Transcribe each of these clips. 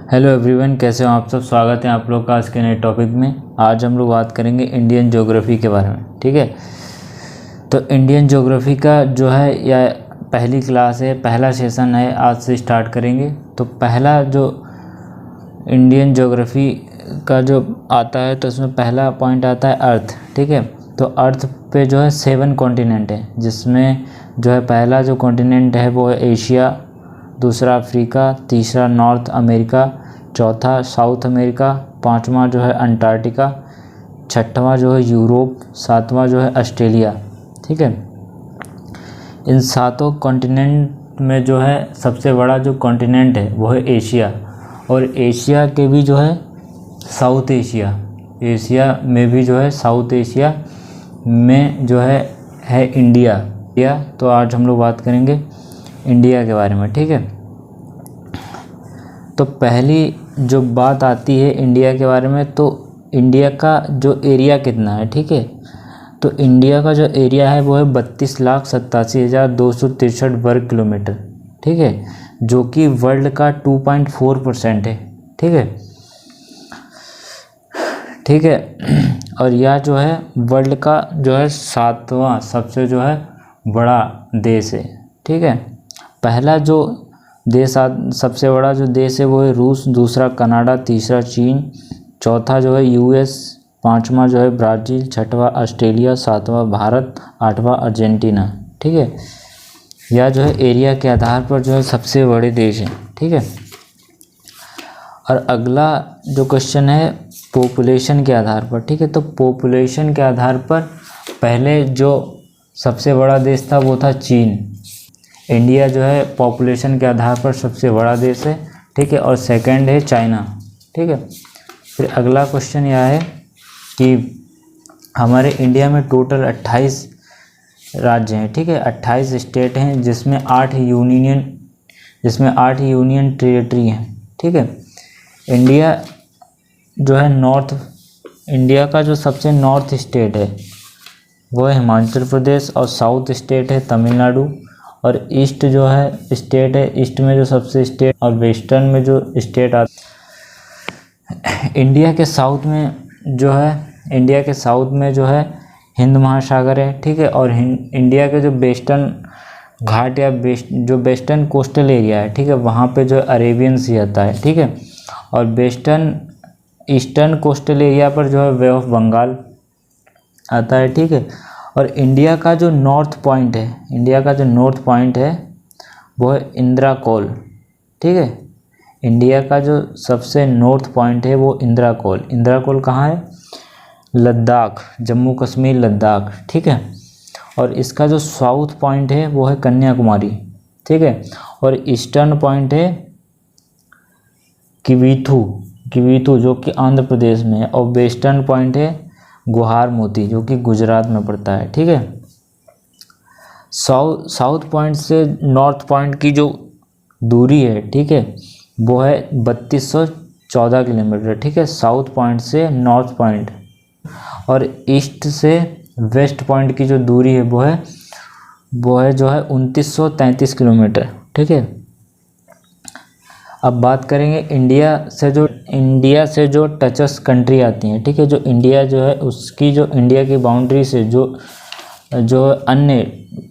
Hello everyone, कैसे हो आप सब। स्वागत है आप लोग का आज के नए टॉपिक में। आज हम लोग बात करेंगे इंडियन ज्योग्राफी के बारे में। ठीक है, तो इंडियन ज्योग्राफी का जो है या पहली क्लास है, पहला सेशन है, आज से स्टार्ट करेंगे। तो पहला जो इंडियन ज्योग्राफी का जो आता है तो उसमें पहला पॉइंट आता है अर्थ। ठीक है, तो अर्थ पे जो है 7 कॉन्टिनेंट है, जिसमें जो है पहला जो कॉन्टिनेंट है वो है एशिया, दूसरा अफ्रीका, तीसरा नॉर्थ अमेरिका, चौथा साउथ अमेरिका, पांचवा जो है अंटार्कटिका, छठवां जो है यूरोप, सातवां जो है ऑस्ट्रेलिया। ठीक है, इन सातों कॉन्टिनेंट में जो है सबसे बड़ा जो कॉन्टिनेंट है वो है एशिया, और एशिया के भी जो है साउथ एशिया, एशिया में भी जो है साउथ एशिया में जो है इंडिया। तो आज हम लोग बात करेंगे इंडिया के बारे में। ठीक है, तो पहली जो बात आती है इंडिया के बारे में, तो इंडिया का जो एरिया कितना है। ठीक है, तो इंडिया का जो एरिया है वो है 32,87,263 वर्ग किलोमीटर। ठीक है, जो कि वर्ल्ड का 2.4% है। ठीक है, ठीक है, और यह जो है वर्ल्ड का जो है 7वां सबसे जो है बड़ा देश है। ठीक है, पहला जो देश सबसे बड़ा जो देश है वो है रूस, दूसरा कनाडा, तीसरा चीन, चौथा जो है यूएस, पांचवा जो है ब्राज़ील, छठवां ऑस्ट्रेलिया, सातवां भारत, आठवां अर्जेंटीना। ठीक है, यह जो है एरिया के आधार पर जो है सबसे बड़े देश हैं। ठीक है, और अगला जो क्वेश्चन है पॉपुलेशन के आधार पर। ठीक है, तो पॉपुलेशन के आधार पर पहले जो सबसे बड़ा देश था वो था चीन। इंडिया जो है पॉपुलेशन के आधार पर सबसे बड़ा देश है। ठीक है, और सेकंड है चाइना। ठीक है, फिर अगला क्वेश्चन यह है कि हमारे इंडिया में टोटल 28 राज्य हैं। ठीक है, 28 स्टेट हैं, जिसमें 8 यूनियन टेरिटरी हैं। ठीक है, इंडिया जो है इंडिया का जो सबसे नॉर्थ स्टेट है वो है हिमाचल प्रदेश, और साउथ स्टेट है तमिलनाडु, और ईस्ट जो है स्टेट है, ईस्ट में जो सबसे स्टेट, और वेस्टर्न में जो स्टेट आता इंडिया के साउथ में जो है हिंद महासागर है। ठीक है, और इंडिया के जो वेस्टर्न घाट या जो वेस्टर्न कोस्टल एरिया है, ठीक है, वहाँ पे जो अरेबियन सी आता है। ठीक है, और ईस्टर्न कोस्टल एरिया पर जो है वे ऑफ बंगाल आता है। ठीक है, और इंडिया का जो नॉर्थ पॉइंट है वो है इंदिरा कोल। ठीक है, इंडिया का जो सबसे नॉर्थ पॉइंट है वो इंदिरा कोल कहाँ है? लद्दाख, जम्मू कश्मीर लद्दाख। ठीक है, और इसका जो साउथ पॉइंट है वो है कन्याकुमारी। ठीक है, और ईस्टर्न पॉइंट है किवीथू जो कि आंध्र प्रदेश में है, और वेस्टर्न पॉइंट है गुहार मोती जो कि गुजरात में पड़ता है। ठीक है, साउथ पॉइंट से नॉर्थ पॉइंट की जो दूरी है, ठीक है, वो है 3214 किलोमीटर। ठीक है, साउथ पॉइंट से नॉर्थ पॉइंट, और ईस्ट से वेस्ट पॉइंट की जो दूरी है वो है जो है 2933 किलोमीटर। ठीक है, अब बात करेंगे इंडिया से जो टचस कंट्री आती हैं। ठीक है, जो इंडिया जो है उसकी जो इंडिया की बाउंड्री से जो अन्य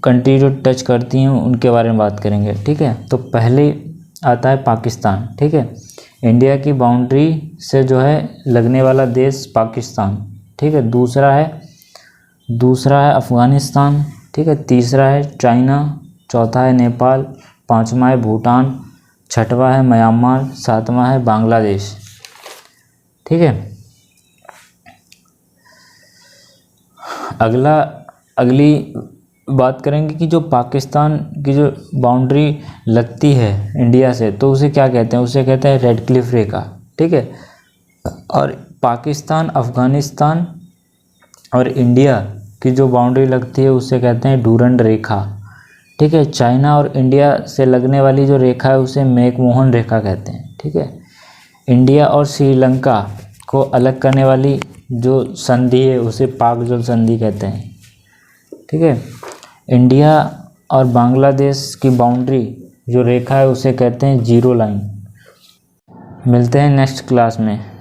कंट्री जो टच करती हैं उनके बारे में बात करेंगे। ठीक है, तो पहले आता है पाकिस्तान। ठीक है, इंडिया की बाउंड्री से जो है लगने वाला देश पाकिस्तान। ठीक है, दूसरा है अफ़गानिस्तान। ठीक है, तीसरा है चाइना, चौथा है नेपाल, पाँचवा है भूटान, छठवां है म्यांमार, सातवां है बांग्लादेश। ठीक है, अगली बात करेंगे कि जो पाकिस्तान की जो बाउंड्री लगती है इंडिया से, तो उसे क्या कहते हैं? उसे कहते हैं रेड क्लिफ रेखा। ठीक है, और पाकिस्तान, अफ़गानिस्तान और इंडिया की जो बाउंड्री लगती है उसे कहते हैं डूरंड रेखा। ठीक है, चाइना और इंडिया से लगने वाली जो रेखा है उसे मैकमोहन रेखा कहते हैं। ठीक है, इंडिया और श्रीलंका को अलग करने वाली जो संधि है उसे पाक जल संधि कहते हैं। ठीक है, इंडिया और बांग्लादेश की बाउंड्री जो रेखा है उसे कहते हैं जीरो लाइन। मिलते हैं नेक्स्ट क्लास में।